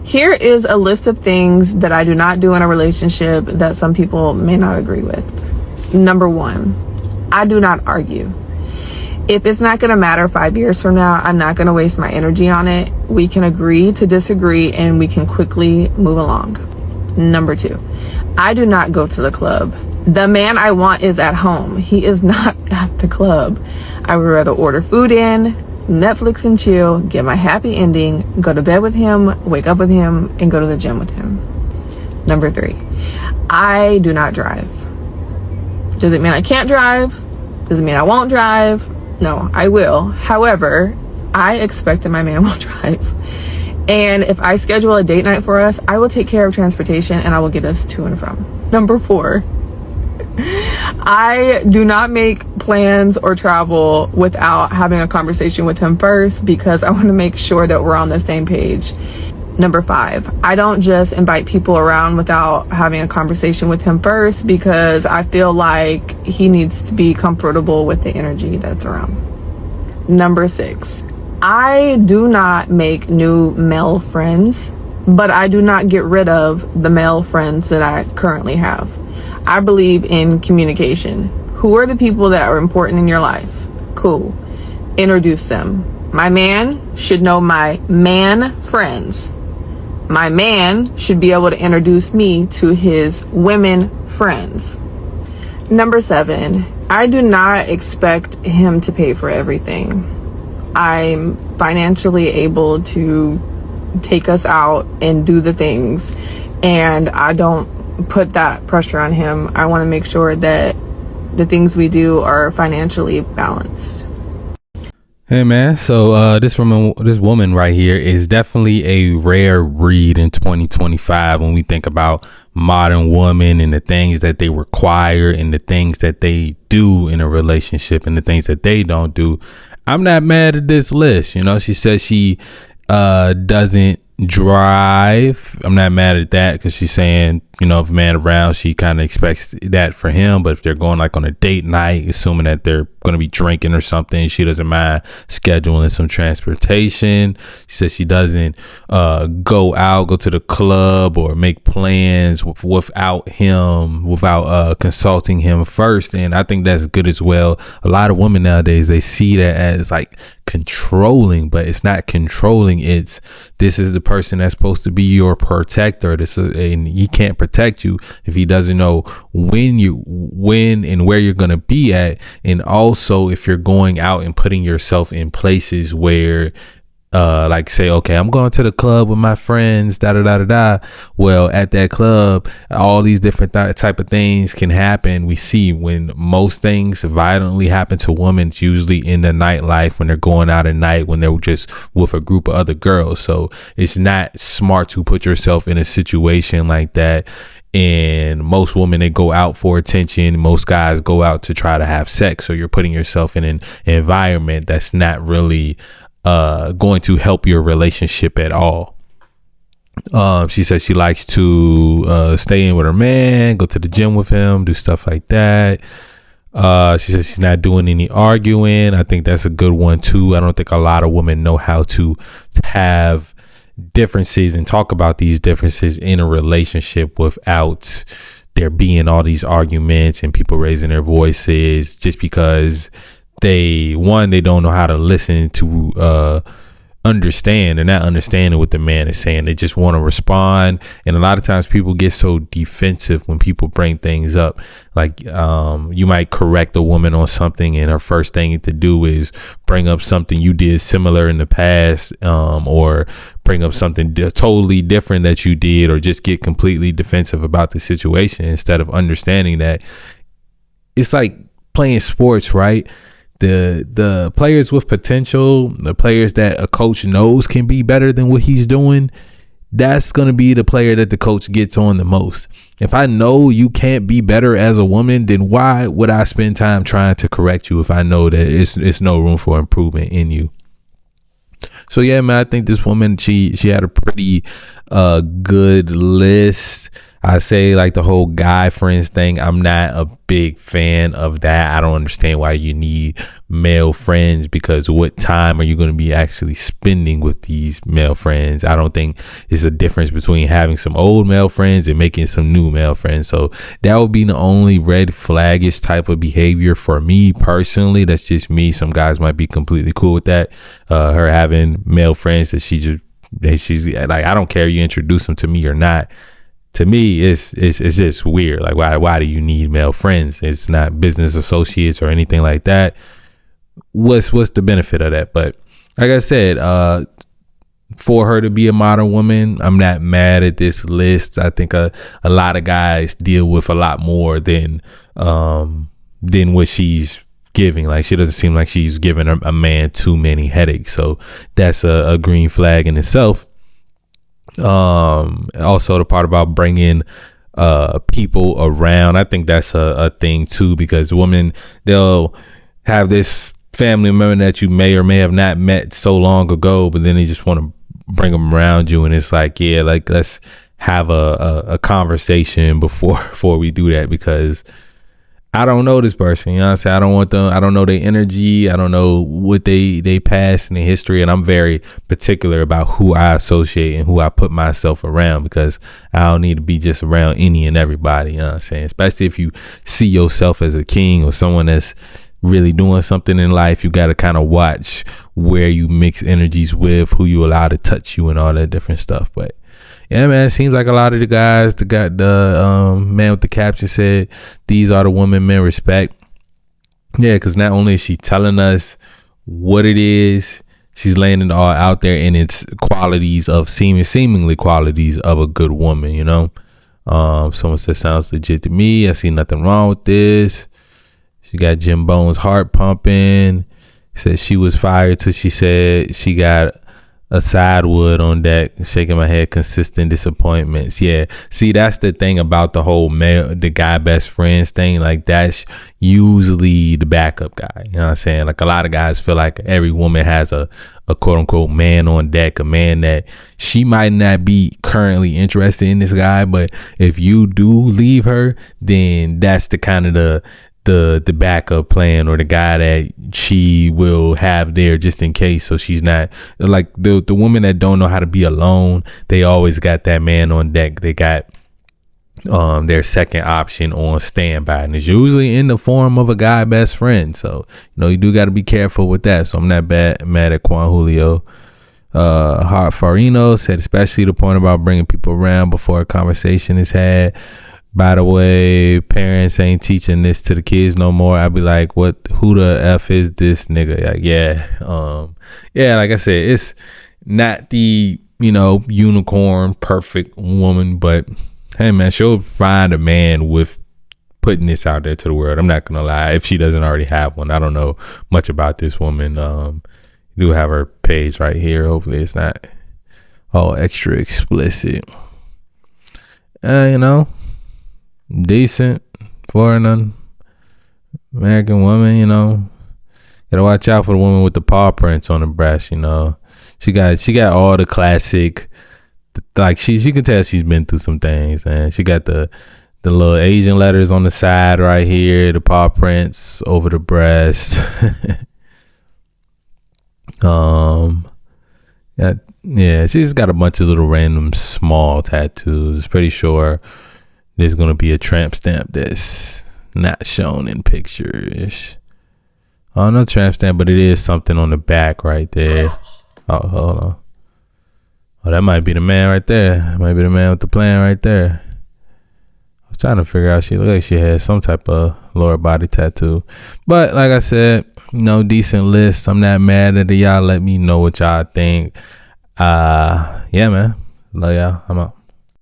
Here is a list of things that I do not do in a relationship that some people may not agree with. Number 1, I do not argue. If it's not going to matter 5 years from now, I'm not going to waste my energy on it. We can agree to disagree and we can quickly move along. Number 2, I do not go to the club. The man I want is at home. He is not at the club. I would rather order food in, Netflix and chill, get my happy ending, go to bed with him, wake up with him, and go to the gym with him. Number 3, I do not drive. Does it mean I can't drive? Does it mean I won't drive? No, I will. However, I expect that my man will drive. And if I schedule a date night for us, I will take care of transportation and I will get us to and from. Number 4, I do not make plans or travel without having a conversation with him first, because I want to make sure that we're on the same page. Number 5, I don't just invite people around without having a conversation with him first, because I feel like he needs to be comfortable with the energy that's around. Number 6, I do not make new male friends, but I do not get rid of the male friends that I currently have. I believe in communication. Who are the people that are important in your life? Cool. Introduce them. My man should know my man friends. My man should be able to introduce me to his women friends. Number 7, I do not expect him to pay for everything. I'm financially able to take us out and do the things, and I don't put that pressure on him. I want to make sure that the things we do are financially balanced. Hey man, so this woman right here is definitely a rare breed in 2025 when we think about modern women and the things that they require and the things that they do in a relationship and the things that they don't do. I'm not mad at this list. You know, she says she doesn't drive. I'm not mad at that, because she's saying, you know, if a man around, she kind of expects that for him. But if they're going like on a date night, assuming that they're going to be drinking or something, she doesn't mind scheduling some transportation. She says she doesn't go to the club or make plans without consulting him first. And I think that's good as well. A lot of women nowadays, they see that as like controlling, but it's not controlling. It's, this is the person that's supposed to be your protector. And he can't protect you if he doesn't know when and where you're going to be at. And also, if you're going out and putting yourself in places where like say, okay, I'm going to the club with my friends, well, at that club, all these different type of things can happen. We see when most things violently happen to women, it's usually in the nightlife, when they're going out at night, when they're just with a group of other girls. So it's not smart to put yourself in a situation like that. And most women, they go out for attention. Most guys go out to try to have sex. So you're putting yourself in an environment that's not really going to help your relationship at all. She says she likes to stay in with her man, go to the gym with him, do stuff like that. She says she's not doing any arguing. I think that's a good one too. I don't think a lot of women know how to have differences and talk about these differences in a relationship without there being all these arguments and people raising their voices, just because they don't know how to listen to understand. They're not understanding what the man is saying. They just want to respond. And a lot of times people get so defensive when people bring things up. Like you might correct a woman on something, and her first thing to do is bring up something you did similar in the past, or bring up something totally different that you did, or just get completely defensive about the situation, instead of understanding that it's like playing sports, right? The players with potential, the players that a coach knows can be better than what he's doing, that's going to be the player that the coach gets on the most. If I know you can't be better as a woman, then why would I spend time trying to correct you if I know that it's no room for improvement in you? So yeah, man, I think this woman, she had a pretty good list. I say like the whole guy friends thing, I'm not a big fan of that. I don't understand why you need male friends, because what time are you going to be actually spending with these male friends? I don't think it's a difference between having some old male friends and making some new male friends. So that would be the only red flaggish type of behavior for me personally. That's just me. Some guys might be completely cool with that. Her having male friends that she's like, I don't care you introduce them to me or not. To me, it's just weird. Like, why do you need male friends? It's not business associates or anything like that. What's the benefit of that? But like I said, for her to be a modern woman, I'm not mad at this list. I think a lot of guys deal with a lot more than what she's giving. Like, she doesn't seem like she's giving a man too many headaches. So that's a green flag in itself. Also the part about bringing people around, I think that's a thing too, because women, they'll have this family member that you may or may have not met so long ago, but then they just want to bring them around you, and it's like, yeah, like, let's have a conversation before we do that, because I don't know this person, you know what I'm saying? I don't want them, I don't know their energy, I don't know what they passed in their history, and I'm very particular about who I associate and who I put myself around, because I don't need to be just around any and everybody, you know what I'm saying? Especially if you see yourself as a king or someone that's really doing something in life, you got to kind of watch where you mix energies with, who you allow to touch you and all that different stuff. But yeah, man, it seems like a lot of the guys, the man with the caption said, these are the women men respect. Yeah, because not only is she telling us what it is, she's laying it all out there, and it's qualities of seemingly qualities of a good woman, you know. Someone said, sounds legit to me. I see nothing wrong with this. She got Jim Bone's heart pumping. Said she was fired till she said she got a sidewood on deck. Shaking my head, consistent disappointments. Yeah, see, that's the thing about the whole the guy best friends thing. Like, that's usually the backup guy, you know what I'm saying? Like, a lot of guys feel like every woman has a quote unquote man on deck, a man that she might not be currently interested in this guy, but if you do leave her, then that's the kind of the backup plan, or the guy that she will have there just in case. So she's not like the women that don't know how to be alone. They always got that man on deck. They got their second option on standby, and it's usually in the form of a guy best friend. So, you know, you do got to be careful with that. So I'm not mad at Juan Julio. Hart Farino said, especially the point about bringing people around before a conversation is had. By the way, parents ain't teaching this to the kids no more. I'd be like, who the F is this nigga? Like, yeah, like I said, it's not the, you know, unicorn perfect woman, but hey man, she'll find a man with putting this out there to the world. I'm not gonna lie, if she doesn't already have one. I don't know much about this woman. You do have her page right here. Hopefully it's not all extra explicit. You know, decent for an American woman, you know. Gotta watch out for the woman with the paw prints on the breast, you know. She got all the classic, like she can tell she's been through some things, and she got the little Asian letters on the side right here, the paw prints over the breast. Yeah, she's got a bunch of little random small tattoos. Pretty sure there's gonna be a tramp stamp that's not shown in pictures. Oh, no tramp stamp, but it is something on the back right there. Oh, hold on. Oh, that might be the man right there. That might be the man with the plan right there. I was trying to figure out. She looked like she had some type of lower body tattoo. But like I said, no, decent list. I'm not mad at it. Y'all let me know what y'all think. Yeah, man. Love y'all. I'm out.